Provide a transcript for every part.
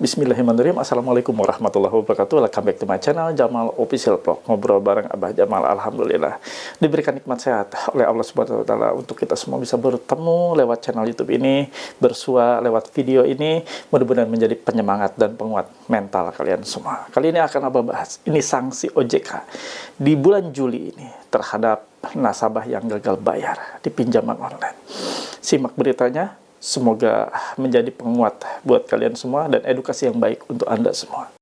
Bismillahirrahmanirrahim. Assalamualaikum warahmatullahi wabarakatuh. Welcome back to my channel Jamal Official Vlog. Ngobrol bareng Abah Jamal. Alhamdulillah diberikan nikmat sehat oleh Allah Subhanahu wa taala untuk kita semua bisa bertemu lewat channel YouTube ini, bersua lewat video ini, mudah-mudahan menjadi penyemangat dan penguat mental kalian semua. Kali ini akan Abah bahas ini sanksi OJK di bulan Juli ini terhadap nasabah yang gagal bayar di pinjaman online. Simak beritanya. Semoga menjadi penguat buat kalian semua dan edukasi yang baik untuk Anda semua.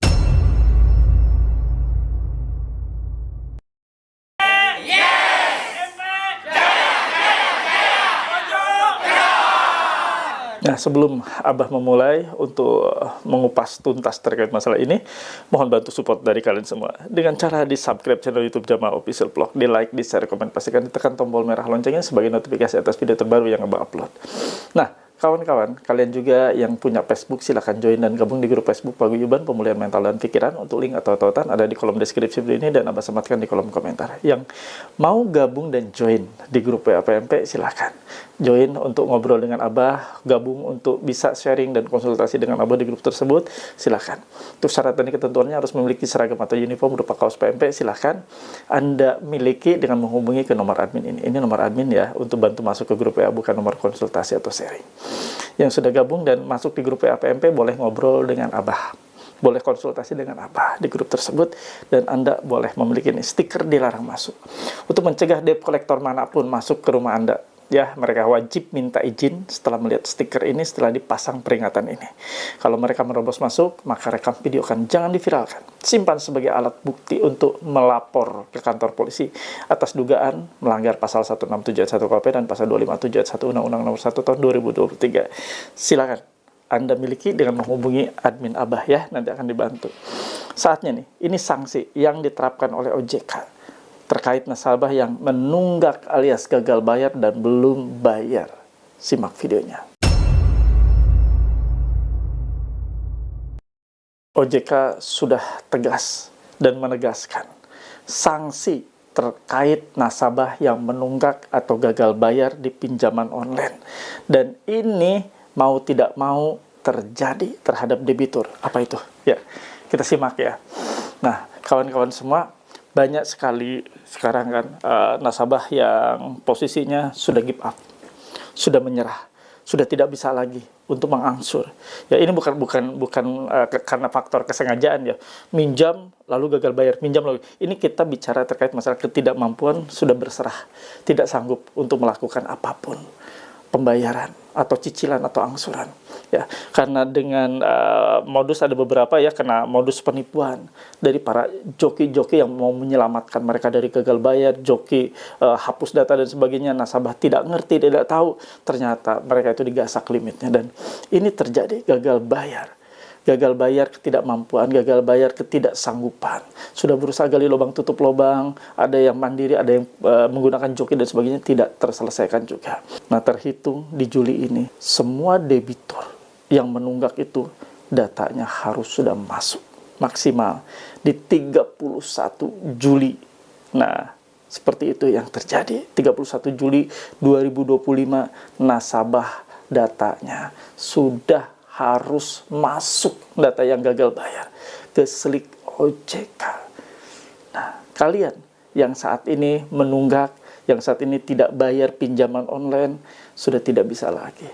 Nah, sebelum Abah memulai untuk mengupas tuntas terkait masalah ini, mohon bantu support dari kalian semua dengan cara di subscribe channel YouTube Jamal Official Vlog, di like, di share, komen, pastikan ditekan tombol merah loncengnya sebagai notifikasi atas video terbaru yang Abah upload. Nah, kawan-kawan, kalian juga yang punya Facebook, silahkan join dan gabung di grup Facebook Paguyuban Pemulihan Mental dan Pikiran. Untuk link atau tautan ada di kolom deskripsi video ini dan Abah sematkan di kolom komentar. Yang mau gabung dan join di grup WA-PMP, silahkan join untuk ngobrol dengan Abah, gabung untuk bisa sharing dan konsultasi dengan Abah di grup tersebut, silahkan. Untuk syarat dan ketentuannya harus memiliki seragam atau uniform berupa kaos PMP, silahkan Anda miliki dengan menghubungi ke nomor admin ini. Ini nomor admin ya, untuk bantu masuk ke grup WA, bukan nomor konsultasi atau sharing. Yang sudah gabung dan masuk di grup WA PMP boleh ngobrol dengan Abah, boleh konsultasi dengan Abah di grup tersebut, dan Anda boleh memiliki stiker dilarang masuk. Untuk mencegah debt collector manapun masuk ke rumah Anda, ya, mereka wajib minta izin setelah melihat stiker ini, setelah dipasang peringatan ini. Kalau mereka menerobos masuk, maka rekam video kan jangan diviralkan. Simpan sebagai alat bukti untuk melapor ke kantor polisi atas dugaan melanggar pasal 167 ayat 1 KUHP dan pasal 257 ayat 1 Undang-Undang Nomor 1 Tahun 2023. Silakan Anda miliki dengan menghubungi admin Abah ya, nanti akan dibantu. Saatnya nih, ini sanksi yang diterapkan oleh OJK terkait nasabah yang menunggak alias gagal bayar dan belum bayar. Simak videonya. OJK sudah tegas dan menegaskan sanksi terkait nasabah yang menunggak atau gagal bayar di pinjaman online. Dan ini mau tidak mau terjadi terhadap debitur. Apa itu? Ya, kita simak ya. Nah, kawan-kawan semua, banyak sekali sekarang kan nasabah yang posisinya sudah give up, sudah menyerah, sudah tidak bisa lagi untuk mengangsur. Ya, ini bukan karena faktor kesengajaan ya, minjam lalu gagal bayar, minjam lalu. Ini kita bicara terkait masalah ketidakmampuan, sudah berserah, tidak sanggup untuk melakukan apapun, pembayaran atau cicilan atau angsuran. Ya, karena dengan modus ada beberapa ya, kena modus penipuan dari para joki-joki yang mau menyelamatkan mereka dari gagal bayar, joki hapus data dan sebagainya. Nasabah tidak ngerti, tidak tahu, ternyata mereka itu digasak limitnya, dan ini terjadi gagal bayar. Gagal bayar ketidakmampuan, gagal bayar ketidaksanggupan. Sudah berusaha gali lubang tutup lubang, ada yang mandiri, ada yang menggunakan joki dan sebagainya, tidak terselesaikan juga. Nah, terhitung di Juli ini, semua debitur yang menunggak itu datanya harus sudah masuk maksimal di 31 Juli. Nah, seperti itu yang terjadi. 31 Juli 2025 nasabah datanya sudah harus masuk, data yang gagal bayar, ke slik OJK. Nah, kalian yang saat ini menunggak, yang saat ini tidak bayar pinjaman online, sudah tidak bisa lagi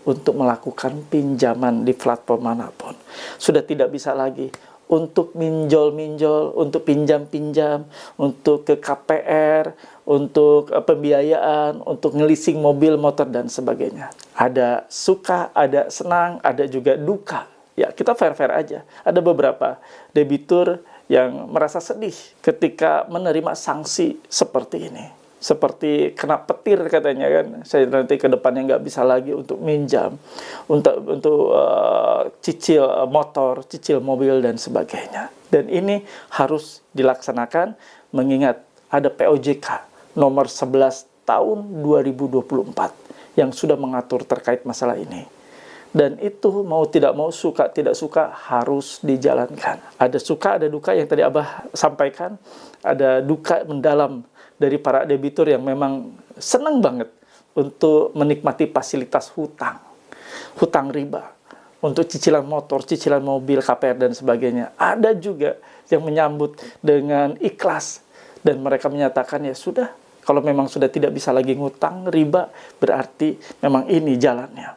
untuk melakukan pinjaman di platform manapun. Sudah tidak bisa lagi untuk minjol-minjol, untuk pinjam-pinjam, untuk ke KPR, untuk pembiayaan, untuk ngelising mobil, motor, dan sebagainya. Ada suka, ada senang, ada juga duka. Ya, kita fair-fair aja. Ada beberapa debitur yang merasa sedih ketika menerima sanksi seperti ini. Seperti kena petir katanya kan, saya nanti ke depannya nggak bisa lagi untuk minjam, untuk cicil motor, cicil mobil dan sebagainya. Dan ini harus dilaksanakan mengingat ada POJK nomor 11 tahun 2024 yang sudah mengatur terkait masalah ini. Dan itu mau tidak mau, suka tidak suka, harus dijalankan. Ada suka, ada duka yang tadi Abah sampaikan. Ada duka mendalam dari para debitur yang memang senang banget untuk menikmati fasilitas hutang riba, untuk cicilan motor, cicilan mobil, KPR dan sebagainya. Ada juga yang menyambut dengan ikhlas dan mereka menyatakan ya sudah, kalau memang sudah tidak bisa lagi ngutang riba, berarti memang ini jalannya.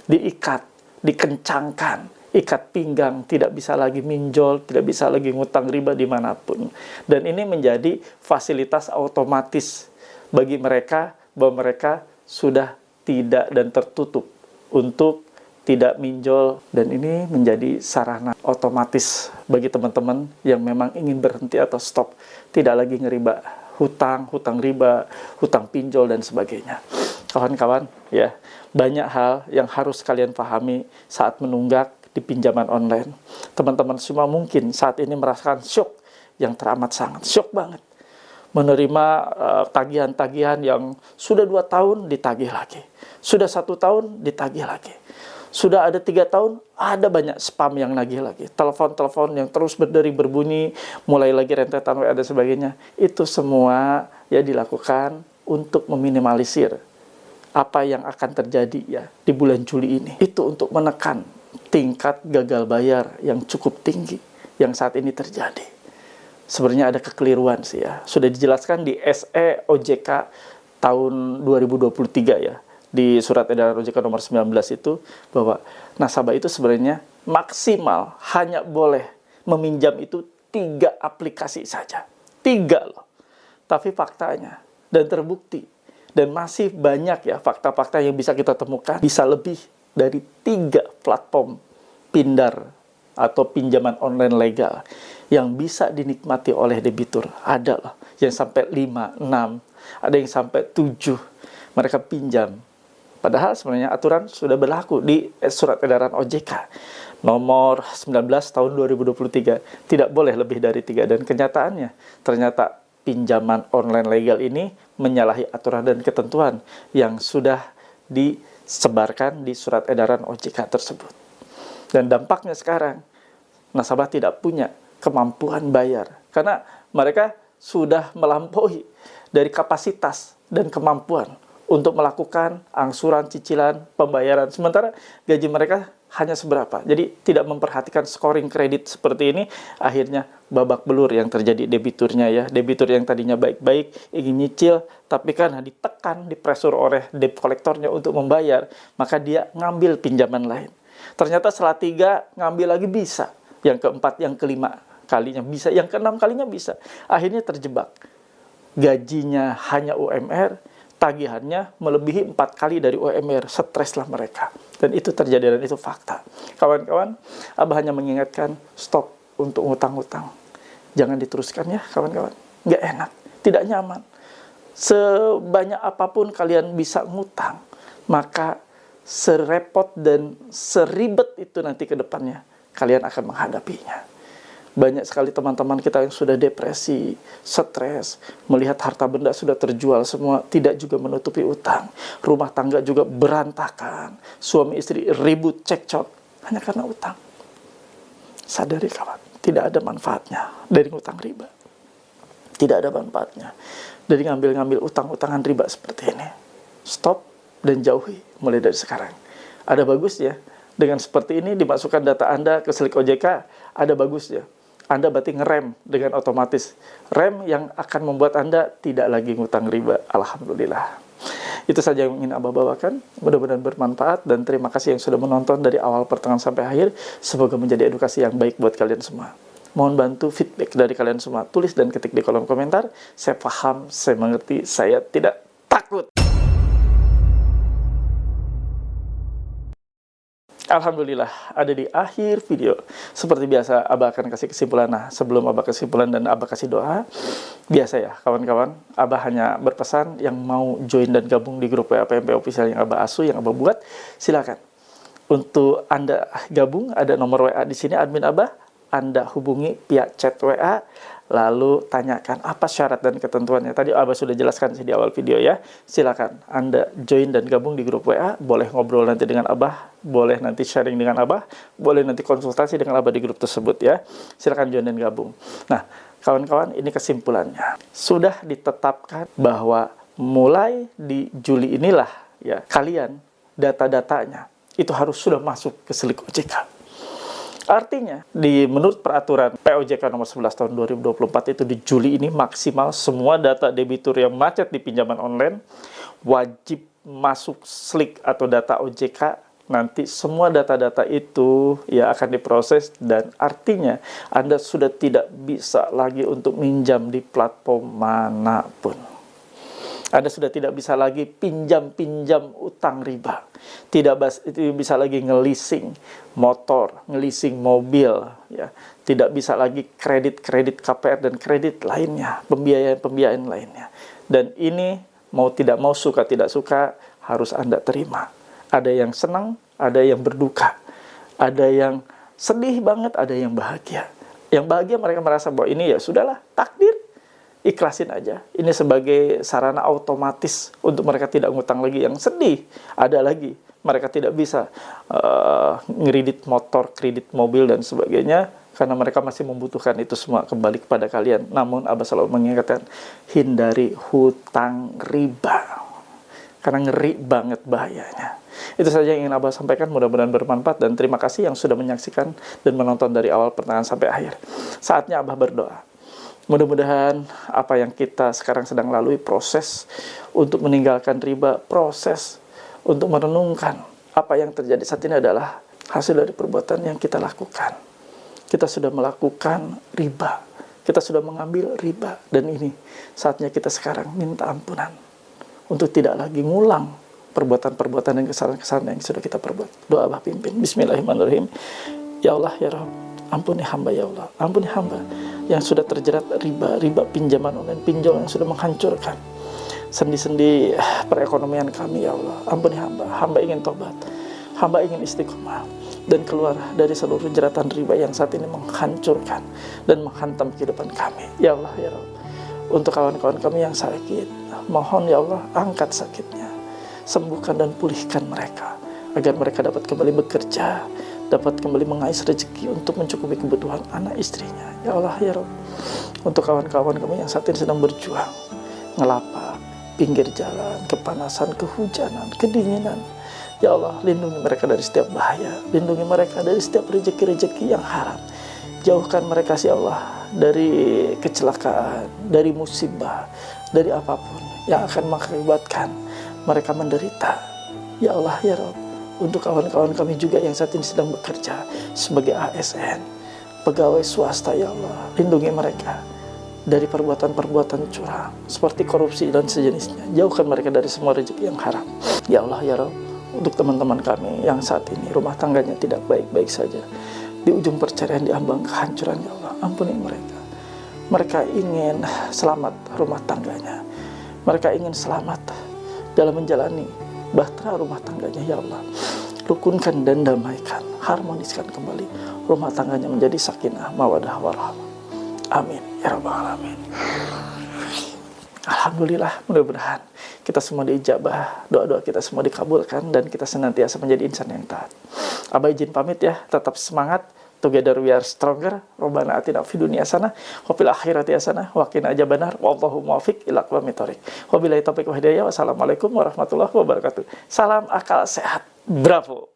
Diikat, dikencangkan, ikat pinggang, tidak bisa lagi minjol, tidak bisa lagi ngutang riba dimanapun. Dan ini menjadi fasilitas otomatis bagi mereka, bahwa mereka sudah tidak dan tertutup untuk tidak minjol, dan ini menjadi sarana otomatis bagi teman-teman yang memang ingin berhenti atau stop, tidak lagi ngeriba hutang riba, hutang pinjol dan sebagainya. Kawan-kawan, ya, banyak hal yang harus kalian pahami saat menunggak di pinjaman online. Teman-teman semua mungkin saat ini merasakan syok yang teramat sangat, syok banget. Menerima tagihan-tagihan yang sudah 2 tahun ditagih lagi, sudah 1 tahun ditagih lagi, sudah ada 3 tahun, ada banyak spam yang nagih lagi, telepon-telepon yang terus berderi berbunyi, mulai lagi rentetan WA dan sebagainya. Itu semua ya dilakukan untuk meminimalisir apa yang akan terjadi ya di bulan Juli ini. Itu untuk menekan tingkat gagal bayar yang cukup tinggi yang saat ini terjadi. Sebenarnya ada kekeliruan sih ya. Sudah dijelaskan di SE OJK tahun 2023 ya. Di surat edaran OJK nomor 19 itu, bahwa nasabah itu sebenarnya maksimal hanya boleh meminjam itu 3 aplikasi saja. 3 loh. Tapi faktanya, dan terbukti, dan masih banyak ya fakta-fakta yang bisa kita temukan, bisa lebih dari 3 platform pindar atau pinjaman online legal yang bisa dinikmati oleh debitur. Ada loh yang sampai 5, 6, ada yang sampai 7 mereka pinjam. Padahal sebenarnya aturan sudah berlaku di surat edaran OJK nomor 19 tahun 2023. Tidak boleh lebih dari 3, dan kenyataannya ternyata pinjaman online legal ini menyalahi aturan dan ketentuan yang sudah disebarkan di surat edaran OJK tersebut. Dan dampaknya sekarang nasabah tidak punya kemampuan bayar karena mereka sudah melampaui dari kapasitas dan kemampuan untuk melakukan angsuran, cicilan, pembayaran. Sementara gaji mereka hanya seberapa. Jadi tidak memperhatikan scoring kredit seperti ini, akhirnya babak belur yang terjadi debiturnya ya. Debitur yang tadinya baik-baik, ingin nyicil, tapi karena ditekan, dipresur oleh debt kolektornya untuk membayar, maka dia ngambil pinjaman lain. Ternyata setelah 3, ngambil lagi bisa. Yang keempat, yang kelima kalinya bisa, yang keenam kalinya bisa. Akhirnya terjebak. Gajinya hanya UMR, tagihannya melebihi 4 kali dari UMR. Streslah mereka. Dan itu terjadi, dan itu fakta. Kawan-kawan, Abah hanya mengingatkan, stop untuk ngutang-ngutang. Jangan diteruskan ya kawan-kawan. Nggak enak, tidak nyaman. Sebanyak apapun kalian bisa ngutang, maka serepot dan seribet itu nanti ke depannya kalian akan menghadapinya. Banyak sekali teman-teman kita yang sudah depresi, stres, melihat harta benda sudah terjual semua, tidak juga menutupi utang. Rumah tangga juga berantakan, suami istri ribut, cekcok, hanya karena utang. Sadari kawan, tidak ada manfaatnya dari utang riba. Tidak ada manfaatnya dari ngambil-ngambil utang-utangan riba seperti ini. Stop dan jauhi mulai dari sekarang. Ada bagusnya dengan seperti ini dimasukkan data Anda ke Slik OJK, ada bagusnya. Anda berarti ngerem dengan otomatis. Rem yang akan membuat Anda tidak lagi ngutang riba. Alhamdulillah. Itu saja yang ingin Abah bawakan. Mudah-mudahan bermanfaat, dan terima kasih yang sudah menonton dari awal pertengahan sampai akhir. Semoga menjadi edukasi yang baik buat kalian semua. Mohon bantu feedback dari kalian semua. Tulis dan ketik di kolom komentar. Saya paham, saya mengerti, saya tidak takut. Alhamdulillah, ada di akhir video. Seperti biasa, Abah akan kasih kesimpulan. Nah, sebelum Abah kesimpulan dan Abah kasih doa, biasa ya kawan-kawan, Abah hanya berpesan yang mau join dan gabung di grup WA PMP Official yang Abah asuh, yang Abah buat, silakan. Untuk Anda gabung, ada nomor WA di sini, admin Abah. Anda hubungi pihak chat WA, lalu tanyakan apa syarat dan ketentuannya. Tadi Abah sudah jelaskan di awal video ya. Silakan Anda join dan gabung di grup WA, boleh ngobrol nanti dengan Abah, boleh nanti sharing dengan Abah, boleh nanti konsultasi dengan Abah di grup tersebut ya. Silakan join dan gabung. Nah, kawan-kawan, ini kesimpulannya. Sudah ditetapkan bahwa mulai di Juli inilah ya, kalian data-datanya itu harus sudah masuk ke slick OJK. Artinya, menurut peraturan POJK nomor 11 tahun 2024 itu di Juli ini maksimal semua data debitur yang macet di pinjaman online wajib masuk slick atau data OJK. Nanti semua data-data itu ya akan diproses dan artinya Anda sudah tidak bisa lagi untuk minjam di platform manapun. Anda sudah tidak bisa lagi pinjam utang riba. Tidak bisa lagi ngelising motor, ngelising mobil, ya. Tidak bisa lagi kredit KPR dan kredit lainnya, pembiayaan lainnya. Dan ini mau tidak mau, suka tidak suka, harus Anda terima. Ada yang senang, ada yang berduka. Ada yang sedih banget, ada yang bahagia. Yang bahagia mereka merasa bahwa ini ya sudahlah, takdir. Ikhlasin aja. Ini sebagai sarana otomatis untuk mereka tidak ngutang lagi. Yang sedih, ada lagi. Mereka tidak bisa ngeridit motor, kredit mobil, dan sebagainya. Karena mereka masih membutuhkan itu semua kembali kepada kalian. Namun Abah selalu mengingatkan, hindari hutang riba. Karena ngeri banget bahayanya. Itu saja yang ingin Abah sampaikan, mudah-mudahan bermanfaat, dan terima kasih yang sudah menyaksikan dan menonton dari awal pertengahan sampai akhir. Saatnya Abah berdoa. Mudah-mudahan apa yang kita sekarang sedang lalui, proses untuk meninggalkan riba, proses untuk merenungkan apa yang terjadi saat ini adalah hasil dari perbuatan yang kita lakukan. Kita sudah melakukan riba, kita sudah mengambil riba, dan ini saatnya kita sekarang minta ampunan untuk tidak lagi ngulang perbuatan-perbuatan dan kesalahan-kesalahan yang sudah kita perbuat. Doa Abah pimpin. Bismillahirrahmanirrahim. Ya Allah, ya Rabb, ampuni hamba ya Allah. Ampuni hamba yang sudah terjerat riba pinjaman online, pinjol yang sudah menghancurkan sendi-sendi perekonomian kami ya Allah. Ampuni hamba. Hamba ingin tobat. Hamba ingin istiqomah dan keluar dari seluruh jeratan riba yang saat ini menghancurkan dan menghantam kehidupan kami. Ya Allah, ya Rabb. Untuk kawan-kawan kami yang sakit, mohon ya Allah, angkat sakitnya. Sembuhkan dan pulihkan mereka, agar mereka dapat kembali bekerja, dapat kembali mengais rezeki untuk mencukupi kebutuhan anak istrinya. Ya Allah, ya Rabb. Untuk kawan-kawan kami yang saat ini sedang berjuang, ngelapak, pinggir jalan, kepanasan, kehujanan, kedinginan. Ya Allah, lindungi mereka dari setiap bahaya, lindungi mereka dari setiap rezeki-rezeki yang haram. Jauhkan mereka, ya Allah, dari kecelakaan, dari musibah, dari apapun yang akan mengakibatkan mereka menderita. Ya Allah, ya Rabb. Untuk kawan-kawan kami juga yang saat ini sedang bekerja sebagai ASN, pegawai swasta, ya Allah, lindungi mereka dari perbuatan-perbuatan curang seperti korupsi dan sejenisnya. Jauhkan mereka dari semua rezeki yang haram. Ya Allah, ya Rabb. Untuk teman-teman kami yang saat ini rumah tangganya tidak baik-baik saja, di ujung perceraian, di ambang kehancuran, ya Allah, ampuni mereka. Mereka ingin selamat rumah tangganya. Mereka ingin selamat dalam menjalani bahtera rumah tangganya, ya Allah. Rukunkan dan damaikan, harmoniskan kembali rumah tangganya menjadi sakinah, mawadah, warahmah. Amin ya rabbal alamin. Alhamdulillah, mudah-mudahan kita semua diijabah, doa-doa kita semua dikabulkan, dan kita senantiasa menjadi insan yang taat. Abah izin pamit ya, tetap semangat. Together we are stronger. Rabbana atina fid dunya hasanah wa fil akhirati hasanah wa qina adzabannar. Wallahu muwaffiq ila aqwamit thoriq. Wabillahi taufiq wa hidayah. Wassalamualaikum warahmatullahi wabarakatuh. Salam akal sehat. Bravo.